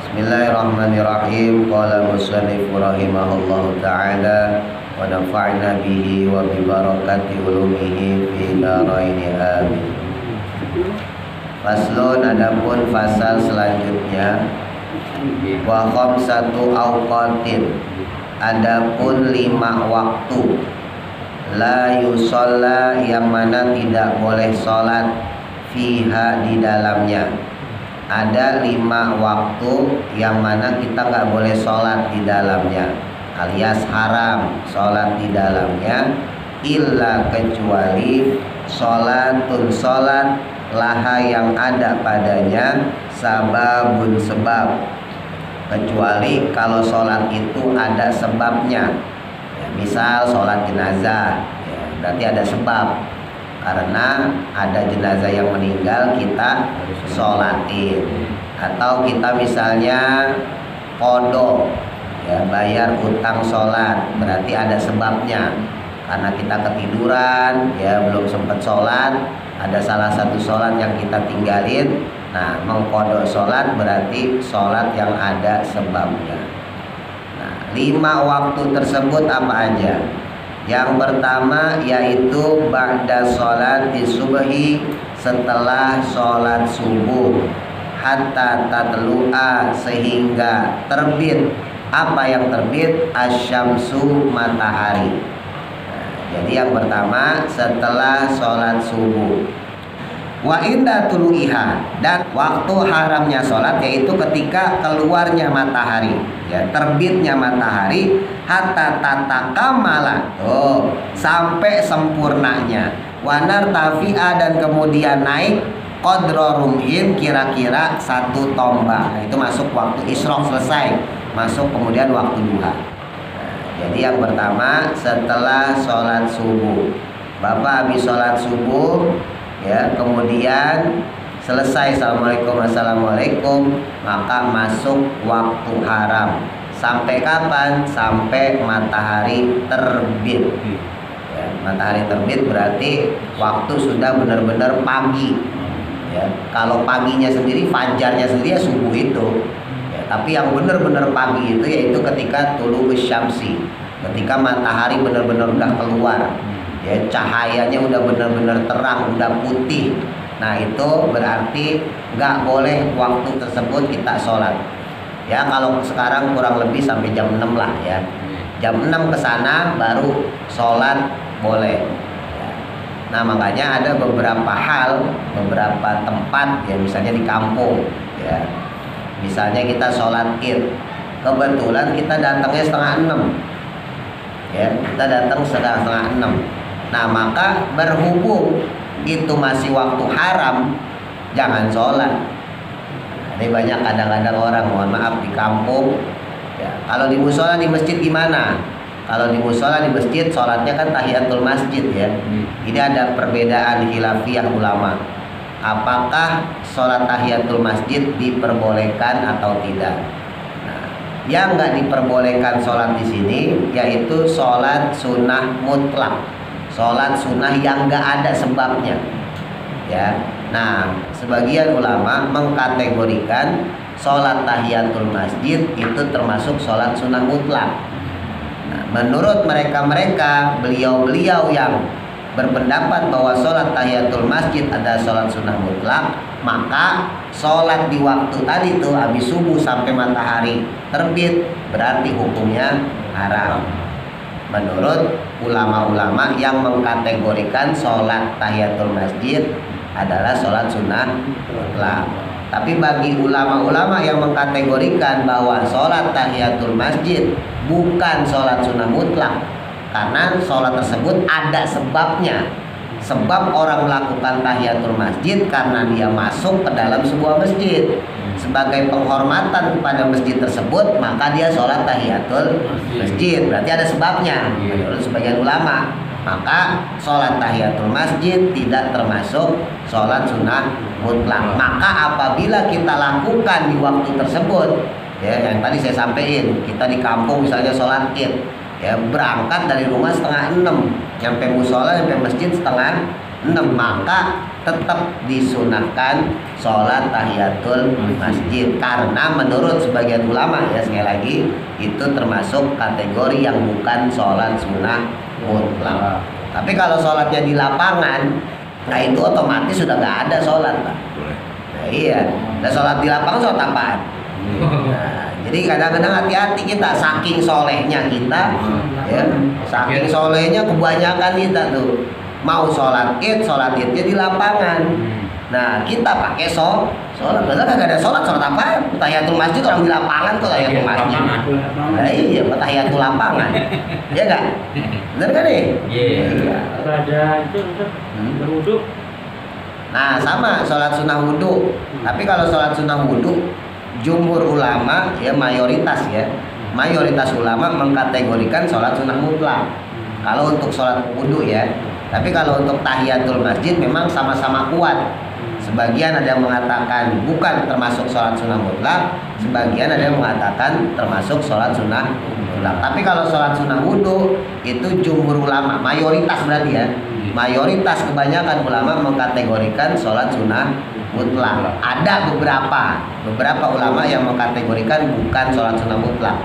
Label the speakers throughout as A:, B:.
A: Bismillahirrahmanirrahim. Qala musannif rahimahullahu ta'ala wa nafa'na bihi wa bi barakati ulumihi fi dharain amin. Faslun, adapun fasal selanjutnya, wa khamsatu awqatin, adapun 5 waktu, la yusalla, yang mana tidak boleh sholat, fiha, di dalamnya. Ada 5 waktu yang mana kita nggak boleh sholat di dalamnya, alias haram sholat di dalamnya, illa, kecuali sholatun, sholat, laha, yang ada padanya sababun, sebab. Kecuali kalau sholat itu ada sebabnya ya, misal sholat jenazah ya, berarti ada sebab, karena ada jenazah yang meninggal kita sholatin. Atau kita misalnya qodho ya, bayar utang sholat, berarti ada sebabnya, karena kita ketiduran ya, belum sempat sholat, ada salah satu sholat yang kita tinggalin. Nah, mengqodho sholat berarti sholat yang ada sebabnya. Nah, 5 waktu tersebut apa aja? Yang pertama yaitu ba'da sholat di subhi, setelah sholat subuh, hatta tatlu'a, sehingga terbit. Apa yang terbit? Asyamsu, matahari. Nah, jadi yang pertama setelah sholat subuh. Wa inda tulu'iha, dan waktu haramnya sholat yaitu ketika keluarnya matahari ya, terbitnya matahari, hatta tatakamala, sampai sempurnanya, wanar tafi'a, dan kemudian naik, qadra rumhin, kira-kira 1 tombak. Nah, itu masuk waktu isyraq, selesai, masuk kemudian waktu duha. Nah, jadi yang pertama setelah sholat subuh, Bapak habis sholat subuh ya, kemudian selesai assalamualaikum, maka masuk waktu haram. Sampai kapan? Sampai matahari terbit ya, matahari terbit berarti waktu sudah benar-benar pagi ya. Kalau paginya sendiri, fajarnya sendiri ya subuh itu ya, tapi yang benar-benar pagi itu yaitu ketika tulu syamsi, ketika matahari benar-benar udah keluar ya, cahayanya udah benar-benar terang, udah putih. Nah, itu berarti nggak boleh waktu tersebut kita sholat ya. Kalau sekarang kurang lebih sampai jam 6 lah ya, jam 6 ke sana baru sholat boleh ya. Nah, makanya ada beberapa hal, beberapa tempat ya, misalnya di kampung ya, misalnya kita sholat id, kebetulan kita datangnya setengah 6 ya, kita datang setengah 6. Nah, maka berhubung itu masih waktu haram, jangan sholat. Ini banyak kadang-kadang orang, mohon maaf, di kampung ya, kalau di musola, di masjid gimana? Kalau di musola, di masjid, sholatnya kan tahiyatul masjid ya. Ini ada perbedaan khilafiyah ulama, apakah sholat tahiyatul masjid diperbolehkan atau tidak. Nah, yang nggak diperbolehkan sholat di sini yaitu sholat sunnah mutlak, sholat sunnah yang nggak ada sebabnya ya. Nah, sebagian ulama mengkategorikan sholat tahiyatul masjid itu termasuk sholat sunnah mutlak. Nah, menurut mereka beliau-beliau yang berpendapat bahwa sholat tahiyatul masjid ada sholat sunnah mutlak, maka sholat di waktu tadi itu habis subuh sampai matahari terbit berarti hukumnya haram. Menurut ulama-ulama yang mengkategorikan sholat tahiyatul masjid adalah sholat sunnah mutlak. Tapi bagi ulama-ulama yang mengkategorikan bahwa sholat tahiyatul masjid bukan sholat sunnah mutlak, karena sholat tersebut ada sebabnya. Sebab orang melakukan tahiyatul masjid karena dia masuk ke dalam sebuah masjid. Sebagai penghormatan kepada masjid tersebut, maka dia sholat tahiyatul masjid. Berarti ada sebabnya menurut sebagian ulama. Maka sholat tahiyatul masjid tidak termasuk sholat sunnah mutlak. Maka apabila kita lakukan di waktu tersebut ya, yang tadi saya sampaikan, kita di kampung misalnya sholat id ya, berangkat dari rumah setengah 6, nyampe musola, nyampe masjid setengah 6, maka tetap disunahkan sholat tahiyatul masjid, karena menurut sebagian ulama ya, sekali lagi itu termasuk kategori yang bukan sholat sunnah mutlak. Tapi kalau sholatnya di lapangan, nah itu otomatis sudah nggak ada sholat, Pak. Nah, iya, dan sholat di lapangan sholat apaan? Nah, jadi kadang-kadang hati-hati kita, saking solehnya kita, ya, saking solehnya kebanyakan kita tuh mau sholat idnya di lapangan. Nah kita pakai sholat, padahal kagak ada sholat apa? Tahiyatul masjid orang di lapangan kok tahiyatul masjid. Nah iya, tahiyatul lapangan, ya nggak? Benar kan nih? Iya.
B: Ada itu berwudu.
A: Nah sama sholat sunnah wudu. Tapi kalau sholat sunnah wudu, jumhur ulama ya, mayoritas ulama mengkategorikan sholat sunnah mutlak. Kalau untuk sholat wudu ya. Tapi kalau untuk tahiyatul masjid memang sama-sama kuat. Sebagian ada yang mengatakan bukan termasuk sholat sunnah mutlak, sebagian ada yang mengatakan termasuk sholat sunnah mutlak. Tapi kalau sholat sunnah wudu itu jumhur ulama, mayoritas berarti ya, mayoritas kebanyakan ulama mengkategorikan sholat sunnah mutlak. Ada beberapa ulama yang mengkategorikan bukan sholat sunnah mutlak.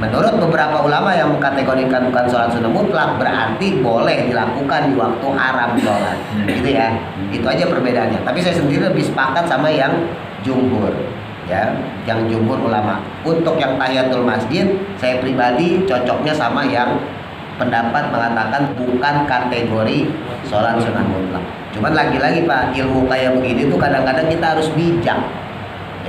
A: Menurut beberapa ulama yang mengkategorikan bukan sholat sunnah mutlak, berarti boleh dilakukan di waktu haram sholat, gitu ya. Itu aja perbedaannya. Tapi saya sendiri lebih sepakat sama yang jumhur, ya, yang jumhur ulama. Untuk yang tahiyatul masjid, saya pribadi cocoknya sama yang pendapat mengatakan bukan kategori sholat sunnah mutlak. Cuman lagi-lagi Pak, ilmu kayak begini tuh kadang-kadang kita harus bijak,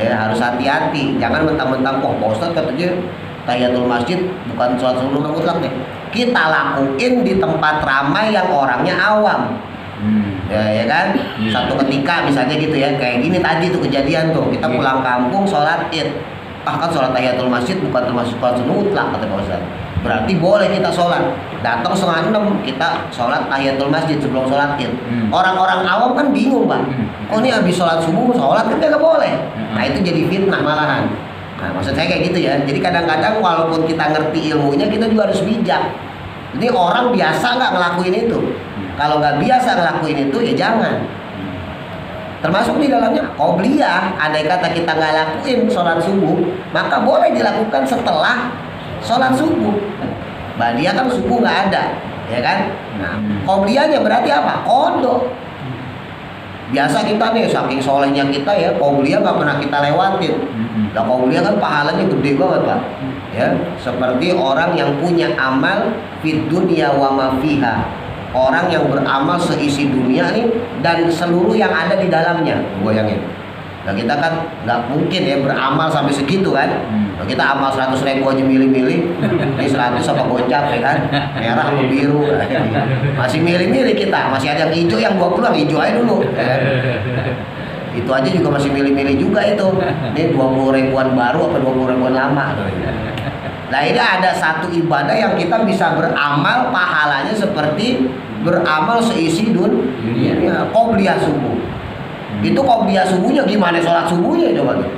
A: ya, harus hati-hati. Jangan mentang-mentang, Pak Ustadz katanya tahiyatul masjid bukan sholat sunnah mutlak deh. Kita lakuin di tempat ramai yang orangnya awam. Ya kan? Satu ketika misalnya gitu ya, kayak gini tadi tuh kejadian tuh, kita pulang kampung sholat id. Kan sholat tahiyatul masjid bukan termasuk sholat sunnah mutlak kata Pak Ustadz. Berarti boleh kita sholat. Datang 5:30 kita sholat tahiyatul masjid sebelum sholat id. Orang-orang awam kan bingung Pak. Oh ini habis sholat subuh sholat kan nggak boleh. Nah itu jadi fitnah malahan. Nah, maksud saya kayak gitu ya. Jadi kadang-kadang walaupun kita ngerti ilmunya, kita juga harus bijak. Jadi orang biasa nggak ngelakuin itu. Kalau nggak biasa ngelakuin itu, ya jangan. Termasuk di dalamnya qobliyah. Andai kata kita nggak lakuin sholat subuh, maka boleh dilakukan setelah sholat subuh. Ba'diyah kan subuh nggak ada, ya kan? Nah, qobliyahnya berarti apa? Qodho. Biasa kita nih, saking solehnya kita ya, qobliyah nggak pernah kita lewatin. Nah, qobliyah kan pahalanya gede banget Pak. Ya, seperti orang yang punya amal fid dunya wa ma fiha. Orang yang beramal seisi dunia nih dan seluruh yang ada di dalamnya. Bayangin. Nah, kita kan nggak mungkin ya beramal sampai segitu kan. Nah, kita amal 100.000 aja milih-milih. Ini 100 apa gocap ya kan. Merah atau biru. Masih milih-milih kita. Masih ada yang hijau, yang 20 yang hijau aja dulu. Ya kan? Itu aja juga masih milih-milih juga itu. Ini 20 ribuan baru apa 20 ribuan lama. Nah ini ada satu ibadah yang kita bisa beramal pahalanya seperti beramal seisi dunia. Qobliyah subuh. Itu qobliyah subuhnya gimana sholat subuhnya coba tuh.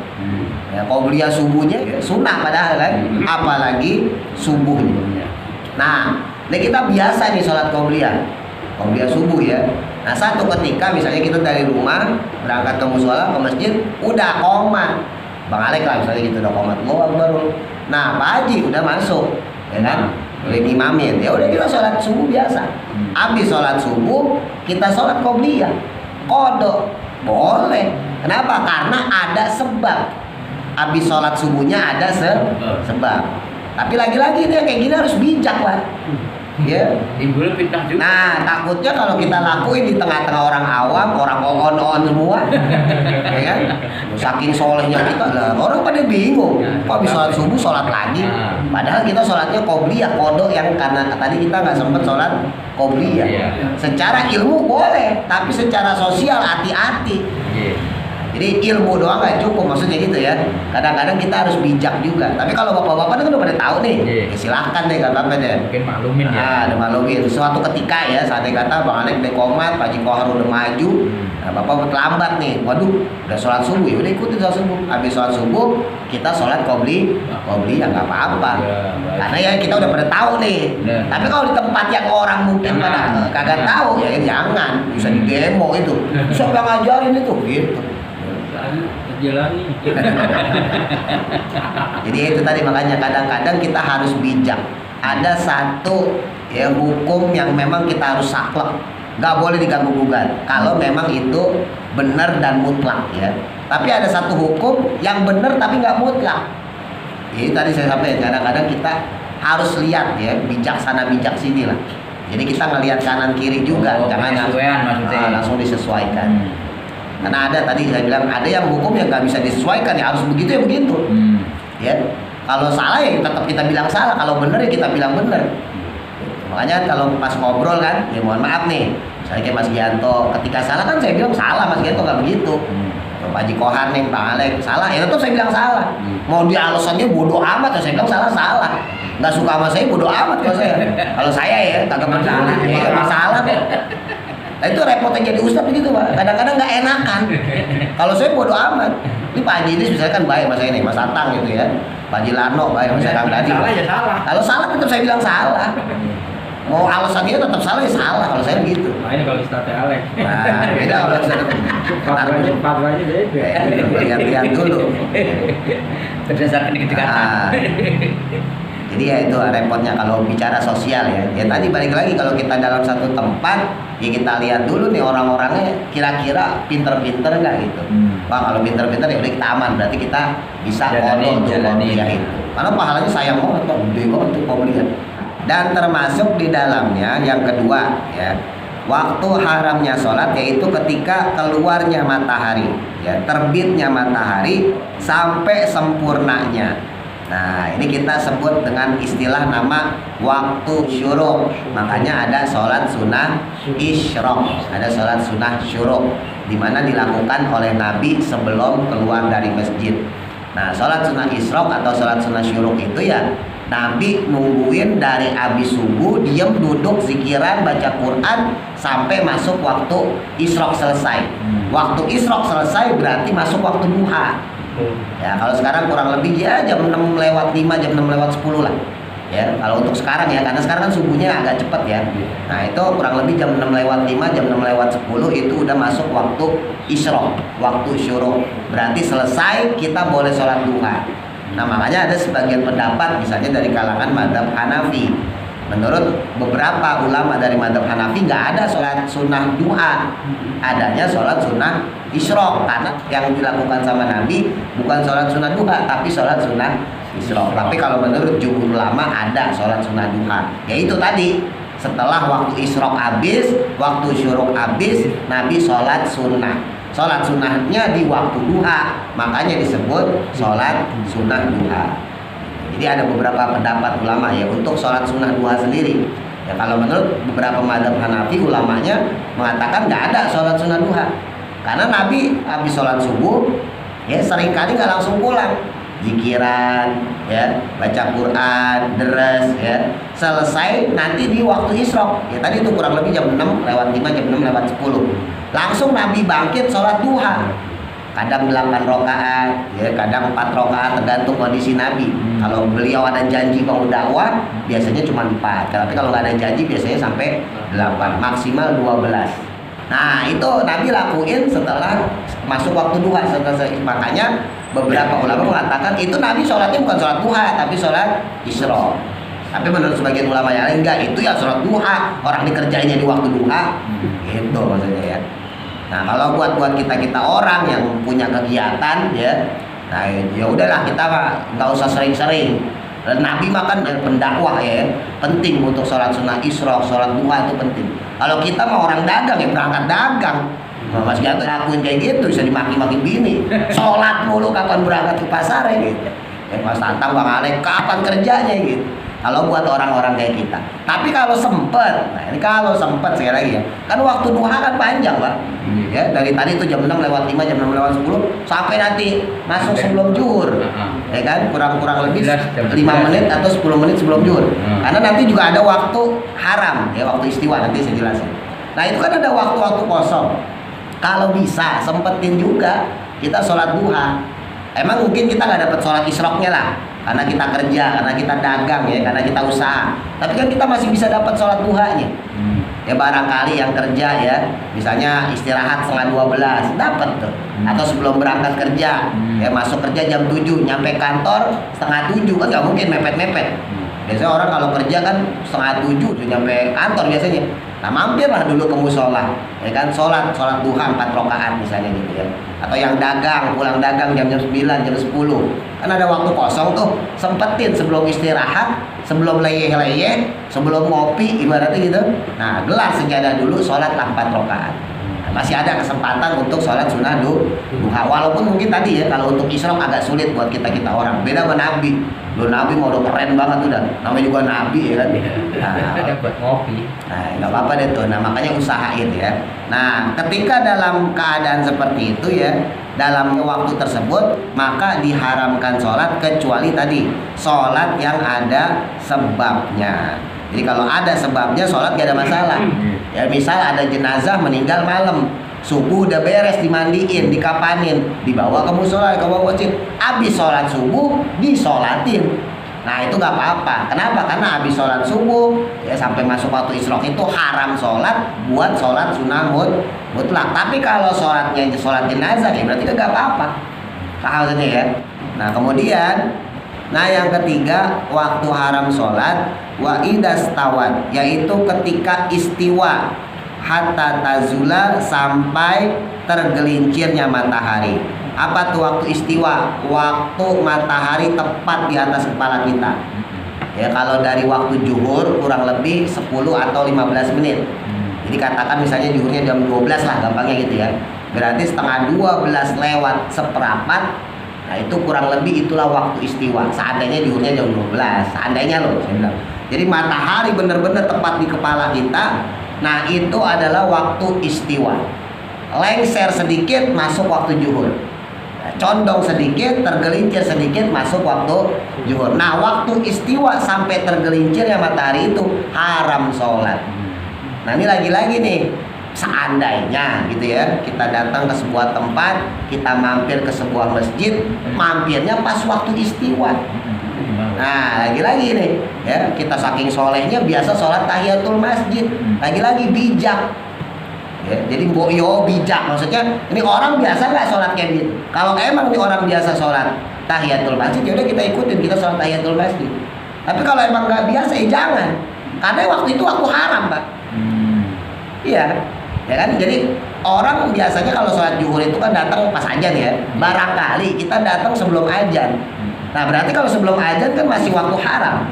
A: Ya, qobliyah subuhnya sunnah padahal kan. Apalagi subuhnya. Nah ini kita biasa nih sholat qobliyah subuh ya. Nah satu ketika misalnya kita dari rumah berangkat ke mushola ke masjid udah qomat, Bang Alek lah misalnya gitu udah qomat, baru. Nah Pak Haji udah masuk, ya kan? Boleh ngimamin. Ya udah kita sholat subuh biasa. Habis sholat subuh kita sholat qobliyah, qodho boleh. Kenapa? Karena ada sebab. Habis sholat subuhnya ada sebab. Tapi lagi-lagi dia kayak gini harus bijak lah. Ya,
B: timbul fitnah juga.
A: Nah, takutnya kalau kita lakuin di tengah-tengah orang awam, orang on semua, ya kan? Saking solehnya kita lah, orang pada bingung. Kok habis sholat subuh sholat lagi? Padahal kita sholatnya qobliyah, qodho yang karena tadi kita nggak sempat sholat qobliyah. Secara ilmu boleh, tapi secara sosial hati-hati. Jadi ilmu doang nggak cukup, maksudnya gitu ya. Kadang-kadang kita harus bijak juga. Tapi kalau bapak-bapak kan udah pada tahu nih, ya silahkan deh kalau apa deh.
B: Mungkin maklumin ya.
A: Udah maklumin. Suatu ketika ya, saat kata Bang Alek udah komat, Pak Haji Kohar udah maju, nah, bapak terlambat nih. Waduh, udah sholat subuh, ya udah ikutin sholat subuh. Habis sholat subuh kita sholat qobli ya nggak apa-apa. Karena ya kita udah pada tahu nih. Tapi kalau di tempat yang orang mungkin pada kagak tahu, ya jangan. Bisa di demo itu. Siapa yang ngajarin itu? Gitu.
B: Jalani.
A: Jadi itu tadi, makanya kadang-kadang kita harus bijak. Ada satu ya hukum yang memang kita harus saklek, nggak boleh diganggu gugat. Kalau memang itu benar dan mutlak ya. Tapi ada satu hukum yang benar tapi nggak mutlak. Jadi tadi saya sampaikan, kadang-kadang kita harus lihat ya, bijaksana bijak sini lah. Jadi kita ngelihat kanan kiri juga, jangan langsung disesuaikan. Karena ada tadi saya bilang ada yang hukum yang nggak bisa disesuaikan, ya harus begitu ya begitu. Ya, kalau salah ya tetap kita bilang salah, kalau benar ya kita bilang benar. Makanya kalau pas ngobrol kan, ya mohon maaf nih, misalnya kayak Mas Gianto, ketika salah kan saya bilang salah, Mas Gianto nggak begitu. Pak Haji Kohar nih, Pak Alek salah, ya tetap saya bilang salah. Mau dia alasannya bodoh amat, ya saya bilang salah. Nggak suka sama saya bodoh amat kalau saya. Kalau saya ya kagak masalah, ya masalah kok. Nah, itu repotnya jadi ustadz begitu Pak. Kadang-kadang nggak enakan. Kalau saya bodo amat. Ini Pak Haji ini misalnya kan baik mas saya ini, Mas Atang gitu ya. Pak Haji Lano baik mas saya Kang tadi.
B: Salah ya salah.
A: Kalau salah tetap saya bilang salah. Mau alasannya tetap salah ya salah. Kalau saya begitu.
B: Makanya kalau Ustadz Alek.
A: Nah, beda kalau Ustadz.
B: Fatwanya beda.
A: Lihat dulu.
B: Berdasarkan ketika.
A: Jadi ya itu repotnya kalau bicara sosial ya. Ya tadi balik lagi kalau kita dalam satu tempat, ya kita lihat dulu nih orang-orangnya kira-kira pinter-pinter nggak gitu. Wah kalau pinter-pinter ya udah kita aman, berarti kita bisa kontrol untuk qobliyah itu. Karena pahalanya sayang banget, gede banget untuk qobliyah. Dan termasuk di dalamnya yang kedua ya, waktu haramnya sholat yaitu ketika keluarnya matahari, ya terbitnya matahari sampai sempurnanya. Nah ini kita sebut dengan istilah nama waktu syuruk. Makanya ada sholat sunnah isyrok, ada sholat sunnah syuruk, dimana dilakukan oleh Nabi sebelum keluar dari masjid. Nah sholat sunnah isyrok atau sholat sunnah syuruk itu ya Nabi nungguin dari habis subuh, diem duduk zikiran baca Quran sampai masuk waktu isyrok selesai. Waktu isyrok selesai berarti masuk waktu duha. Ya kalau sekarang kurang lebih ya jam 6 lewat 5, jam 6 lewat 10 lah. Ya kalau untuk sekarang ya, karena sekarang kan subuhnya agak cepat ya. Nah itu kurang lebih jam 6 lewat 5, jam 6 lewat 10 itu udah masuk waktu isyrok, waktu syuruk. Berarti selesai kita boleh sholat duha. Nah makanya ada sebagian pendapat misalnya dari kalangan mazhab Hanafi. Menurut beberapa ulama dari mazhab Hanafi nggak ada sholat sunnah duha, adanya sholat sunnah isyrok, karena yang dilakukan sama Nabi bukan sholat sunnah duha tapi sholat sunnah isyrok. Tapi kalau menurut jumhur ulama ada sholat sunnah duha, yaitu tadi setelah waktu isyrok habis, waktu syuruk habis, Nabi sholat sunnah. Sholat sunnahnya di waktu duha, makanya disebut sholat sunnah duha. Jadi ada beberapa pendapat ulama ya untuk sholat sunnah duha sendiri. Ya kalau menurut beberapa mazhab Hanafi ulamanya mengatakan nggak ada sholat sunnah duha, karena Nabi habis sholat subuh ya seringkali nggak langsung pulang, zikiran ya, baca Quran, deres ya, selesai nanti di waktu isyrok ya tadi itu kurang lebih jam 6 lewat 5, jam 6 lewat 10 langsung Nabi bangkit sholat duha. Kadang 8 rakaat, ya kadang 4 rakaat tergantung kondisi Nabi. Kalau beliau ada janji mau dakwah, biasanya cuma 4. Tapi kalau nggak ada janji, biasanya sampai 8, maksimal 12. Nah itu Nabi lakuin setelah masuk waktu duha. Makanya beberapa ulama mengatakan itu Nabi sholatnya bukan sholat duha, tapi sholat isyrok. Tapi menurut sebagian ulama yang lain enggak, itu ya sholat duha. Orang dikerjainnya di waktu duha, gitu maksudnya ya. Nah kalau buat kita orang yang punya kegiatan ya, nah ya udahlah kita mah nggak usah sering-sering. Dan Nabi makan pendakwah ya, penting untuk sholat sunnah isyrok, sholat duha itu penting. Kalau kita mah orang dagang ya berangkat dagang. Nah, Mas Gianto lakuin kayak gitu bisa dimaki-maki bini. Sholat mulu kapan berangkat ke pasar ya gitu. Mas Tatang Bang Alek kapan kerjanya gitu. Kalau buat orang-orang kayak kita. Tapi kalau sempet, nah ini kalau sempet sekali lagi ya, kan waktu duha kan panjang Pak. Ya, dari tadi itu jam 6 lewat 5, jam 6 lewat 10 sampai nanti masuk sebelum zuhur. Ya kan, kurang lebih 5 menit atau 10 menit sebelum zuhur. Karena nanti juga ada waktu haram, ya waktu istiwa nanti saya jelasin. Nah, itu kan ada waktu-waktu kosong. Kalau bisa sempetin juga kita sholat duha. Emang mungkin kita nggak dapat sholat isyroknya lah, karena kita kerja, karena kita dagang ya, karena kita usaha. Tapi kan kita masih bisa dapat sholat duhanya. Ya barangkali yang kerja ya, misalnya istirahat setengah 12, dapat tuh. Atau sebelum berangkat kerja, ya masuk kerja jam 7, nyampe kantor setengah 7, kan nggak mungkin mepet-mepet. Biasanya orang kalau kerja kan setengah 7 udah nyampe kantor biasanya. Nah mampirlah dulu ke musola, ya kan, sholat duha 4 rakaat misalnya gitu ya. Atau yang dagang, pulang dagang jam 9, jam 10, kan ada waktu kosong tuh, sempetin sebelum istirahat, sebelum leyeh-leyeh, sebelum ngopi ibaratnya gitu. Nah gelar sejadah dulu, sholat 4 rakaat. Masih ada kesempatan untuk sholat sunnah duha. Walaupun mungkin tadi ya, kalau untuk isyrok agak sulit buat kita orang. Beda sama Nabi. Loh, Nabi mau udah keren banget udah. Namanya juga Nabi ya kan.
B: Ada buat ngopi.
A: Nah, nggak apa-apa deh tuh. Nah, makanya usahain ya. Nah, ketika dalam keadaan seperti itu ya, dalam waktu tersebut, maka diharamkan sholat kecuali tadi sholat yang ada sebabnya. Jadi kalau ada sebabnya sholat gak ada masalah. Ya misal ada jenazah meninggal malam, subuh udah beres, dimandiin, dikapanin, dibawa ke musola, ke masjid, habis sholat subuh disolatin. Nah itu nggak apa-apa. Kenapa? Karena habis sholat subuh ya sampai masuk waktu isyrok itu haram sholat buat sholat sunnah mutlak. Tapi kalau sholatnya sholat jenazah ya berarti nggak apa-apa. Paham ini ya. Nah kemudian, nah yang ketiga waktu haram sholat wa idastawat, yaitu ketika istiwa hatta tazula, sampai tergelincirnya matahari. Apa tuh waktu istiwa? Waktu matahari tepat di atas kepala kita. Ya kalau dari waktu zuhur kurang lebih 10 atau 15 menit. Jadi katakan misalnya zuhurnya jam 12 lah gampangnya gitu ya. Berarti setengah 12 lewat seperempat. Nah itu kurang lebih itulah waktu istiwa. Seandainya zuhurnya jam 12, seandainya loh saya bilang. Jadi matahari benar-benar tepat di kepala kita. Nah itu adalah waktu istiwa. Lengser sedikit masuk waktu zuhur, condong sedikit, tergelincir sedikit masuk waktu zuhur. Nah waktu istiwa sampai tergelincirnya matahari itu haram sholat. Nah ini lagi-lagi nih, seandainya gitu ya, kita datang ke sebuah tempat, kita mampir ke sebuah masjid, mampirnya pas waktu istiwa. Nah lagi-lagi nih ya, kita saking solehnya biasa sholat tahiyatul masjid. Lagi-lagi bijak ya, jadi boyo bijak, maksudnya ini orang biasa nggak sholat kayak gitu. Kalau emang ini orang biasa sholat tahiyatul masjid, ya udah kita ikutin, kita sholat tahiyatul masjid. Tapi kalau emang nggak biasa ya jangan, karena waktu itu waktu haram Pak. Iya ya kan, jadi orang biasanya kalau sholat zuhur itu kan datang pas ajan ya. Barangkali kita datang sebelum ajan. Nah berarti kalau sebelum ajan kan masih waktu haram.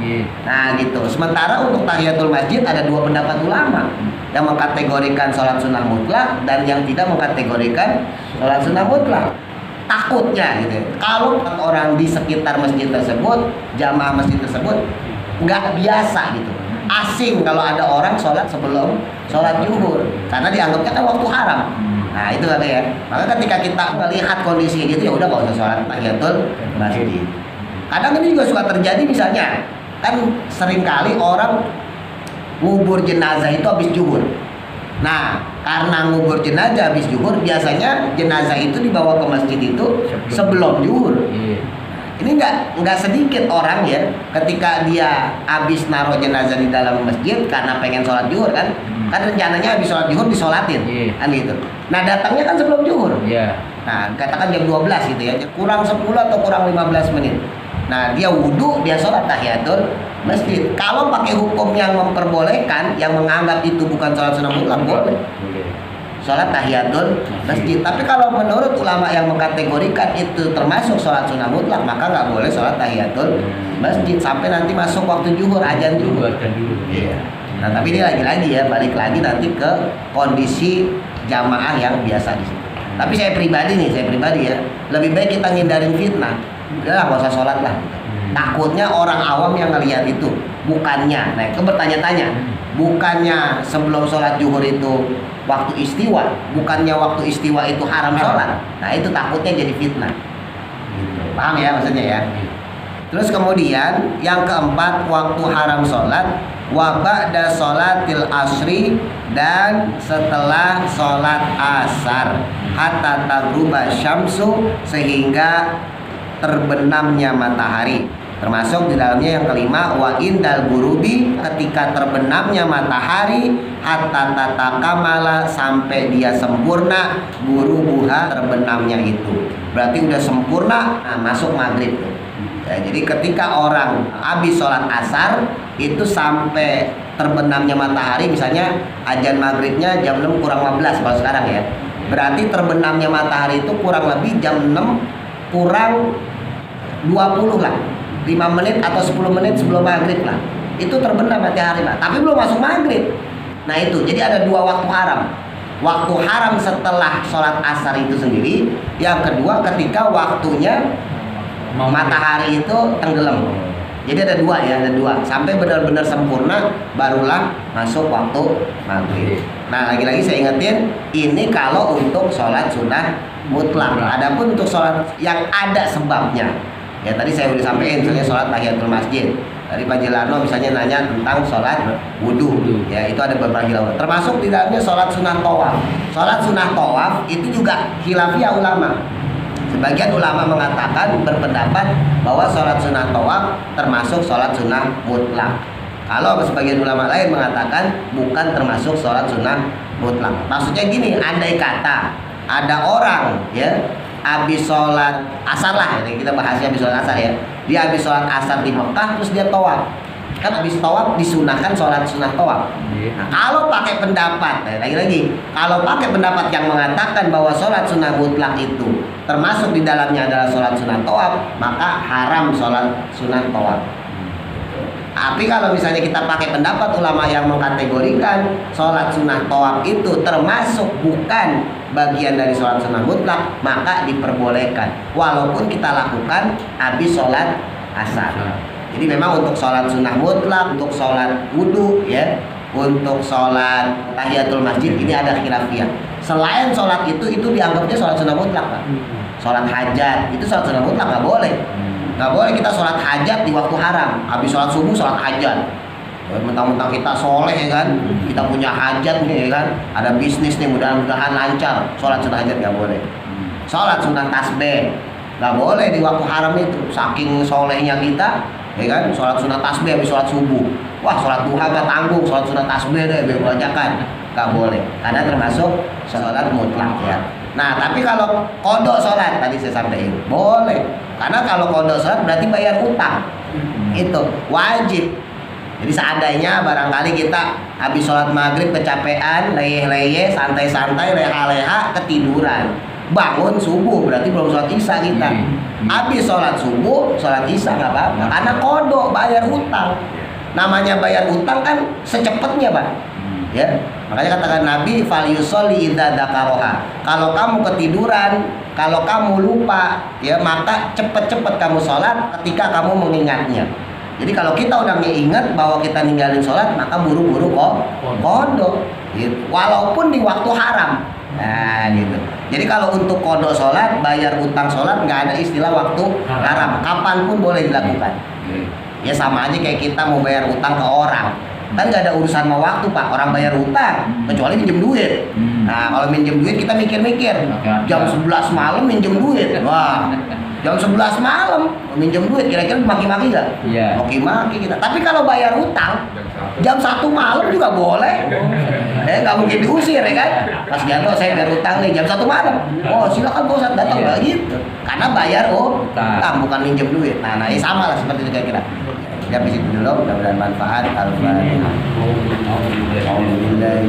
A: Nah gitu. Sementara untuk tahiyatul masjid ada 2 pendapat ulama, yang mengkategorikan sholat sunnah mutlak dan yang tidak mengkategorikan sholat sunnah mutlak. Takutnya gitu, kalau orang di sekitar masjid tersebut, jamaah masjid tersebut nggak biasa gitu, asing kalau ada orang sholat sebelum sholat zuhur, karena dianggapnya kan waktu haram. Nah itu katanya ya. Maka ketika kita melihat kondisi gitu ya udah nggak usah sholat tahiyatul masjid. Kadang ini juga suka terjadi, misalnya kan seringkali orang ngubur jenazah itu habis zuhur. Nah karena ngubur jenazah habis zuhur, biasanya jenazah itu dibawa ke masjid itu sebelum zuhur. Ini nggak sedikit orang ya, ketika dia habis naruh jenazah di dalam masjid karena pengen sholat zuhur kan, kan rencananya habis sholat zuhur disolatin, kan gitu. Nah datangnya kan sebelum zuhur. Nah katakan jam 12 gitu ya, kurang 10 atau kurang 15 menit. Nah dia wudhu, dia sholat tahiyatul masjid. Kalau pakai hukum yang memperbolehkan, yang menganggap itu bukan sholat sunnah mutlak, boleh sholat tahiyatul masjid. Tapi kalau menurut ulama yang mengkategorikan itu termasuk sholat sunnah mutlak, maka nggak boleh sholat tahiyatul masjid sampai nanti masuk waktu zuhur, ajan zuhur. Iya. Nah tapi ini lagi-lagi ya, balik lagi nanti ke kondisi jamaah yang biasa di situ. Tapi saya pribadi ya, lebih baik kita ngindarin fitnah. Udah lah, gak usah sholat lah. Takutnya orang awam yang ngelihat itu, bukannya, nah itu bertanya-tanya, bukannya sebelum sholat zuhur itu waktu istiwa, bukannya waktu istiwa itu haram sholat. Nah itu takutnya jadi fitnah. Paham ya maksudnya ya? Terus kemudian yang keempat, waktu haram sholat wa ba'da sholatil asri, dan setelah sholat asar, hatta taghruba syamsu, sehingga terbenamnya matahari. Termasuk di dalamnya yang kelima, wa indal gurubi, ketika terbenamnya matahari, hatta tatakamala, sampai dia sempurna, gurubuha, terbenamnya itu. Berarti udah sempurna, nah masuk maghrib tuh. Ya, jadi ketika orang habis sholat asar itu sampai terbenamnya matahari, misalnya azan maghribnya jam 6 kurang 15 kalau sekarang ya, berarti terbenamnya matahari itu kurang lebih jam 6 kurang 20 lah, 5 menit atau 10 menit sebelum maghrib lah, itu terbenam matahari lah, tapi belum masuk maghrib. Nah itu, jadi ada dua waktu haram. Waktu haram setelah sholat asar itu sendiri. Yang kedua ketika waktunya matahari itu tenggelam. Jadi ada dua ya, ada dua. Sampai benar-benar sempurna barulah masuk waktu maghrib. Nah lagi-lagi saya ingetin, ini kalau untuk sholat sunnah mutlak. Adapun untuk sholat yang ada sebabnya, ya tadi saya udah sampaikan, misalnya sholat tahiyatul masjid. Dari Pak Jilano misalnya nanya tentang sholat wudhu, ya itu ada beberapa khilaf. Termasuk di dalamnya sholat sunnah tawaf. Sholat sunnah tawaf itu juga khilafiyah ulama. Sebagian ulama mengatakan, berpendapat bahwa sholat sunnah tawaf termasuk sholat sunnah mutlak. Kalau sebagian ulama lain mengatakan bukan termasuk sholat sunnah mutlak. Maksudnya gini, andai kata ada orang ya habis sholat asar lah, ini kita bahasnya habis sholat asar ya, dia habis sholat asar di Mekah terus dia tawaf, kan habis tawaf disunahkan sholat sunnah tawaf. Nah, kalau pakai pendapat, lagi-lagi kalau pakai pendapat yang mengatakan bahwa sholat sunnah mutlak itu termasuk di dalamnya adalah sholat sunnah tawaf, maka haram sholat sunnah tawaf. Tapi kalau misalnya kita pakai pendapat ulama yang mengkategorikan sholat sunnah tawaf itu termasuk bukan bagian dari sholat sunnah mutlak, maka diperbolehkan walaupun kita lakukan habis sholat asar. Jadi memang untuk sholat sunnah mutlak, untuk sholat wudhu ya, untuk sholat tahiyatul masjid ini ada khilafiyah. Selain sholat itu dianggapnya sholat sunnah mutlak, Pak. Sholat hajat itu sholat sunnah mutlak, nggak boleh. Nggak boleh kita sholat hajat di waktu haram. Habis sholat subuh sholat hajat. Mentang-mentang kita soleh ya kan, kita punya hajat nih ya kan, ada bisnis nih, mudah-mudahan lancar, sholat sunnah hajat nggak boleh. Sholat sunnah tasbih nggak boleh di waktu haram itu, saking solehnya kita ya kan. Sholat sunnah tasbih habis sholat subuh, wah sholat duha gak tanggung, sholat sunnah tasbih deh bacakan, nggak boleh, karena termasuk sholat mutlak ya. Nah tapi kalau kodok sholat tadi saya sampaikan boleh, karena kalau kodok sholat berarti bayar utang, itu wajib. Jadi seandainya barangkali kita habis sholat maghrib kecapean, leyeh-leyeh, santai-santai, leha-leha, ketiduran, bangun subuh, berarti belum sholat isya kita. Habis sholat subuh, sholat isya nggak apa-apa, karena kodok bayar utang. Namanya bayar utang kan secepatnya, Pak. Ya, makanya katakan Nabi, fal yusolli idza dzakaroha. Kalau kamu ketiduran, kalau kamu lupa, ya maka cepet-cepet kamu sholat ketika kamu mengingatnya. Jadi kalau kita udah ingat bahwa kita ninggalin sholat, maka buru-buru kok kodok, gitu. Walaupun di waktu haram. Nah gitu. Jadi kalau untuk kodok sholat, bayar utang sholat, nggak ada istilah waktu haram. Kapanpun boleh dilakukan. Ya sama aja kayak kita mau bayar utang ke orang, kan nggak ada urusan sama waktu, Pak. Orang bayar utang kecuali minjem duit. Nah kalau minjem duit kita mikir-mikir, jam 11 malam minjem duit, wah jam 11 malam minjem duit, kira-kira maki-maki nggak?
B: Iya.
A: Maki-maki kita. Tapi kalau bayar utang jam 1 malam juga boleh. Nggak mungkin diusir ya kan? Mas Gianto, saya bayar utang nih jam 1 malam. Oh silakan Pak Ustadz datang, nggak gitu. Karena bayar utang bukan minjem duit. Nah ini sama lah seperti itu kira-kira. Ya di situ dulu, mudah-mudahan manfaat. Al-Fatihah. Alhamdulillah.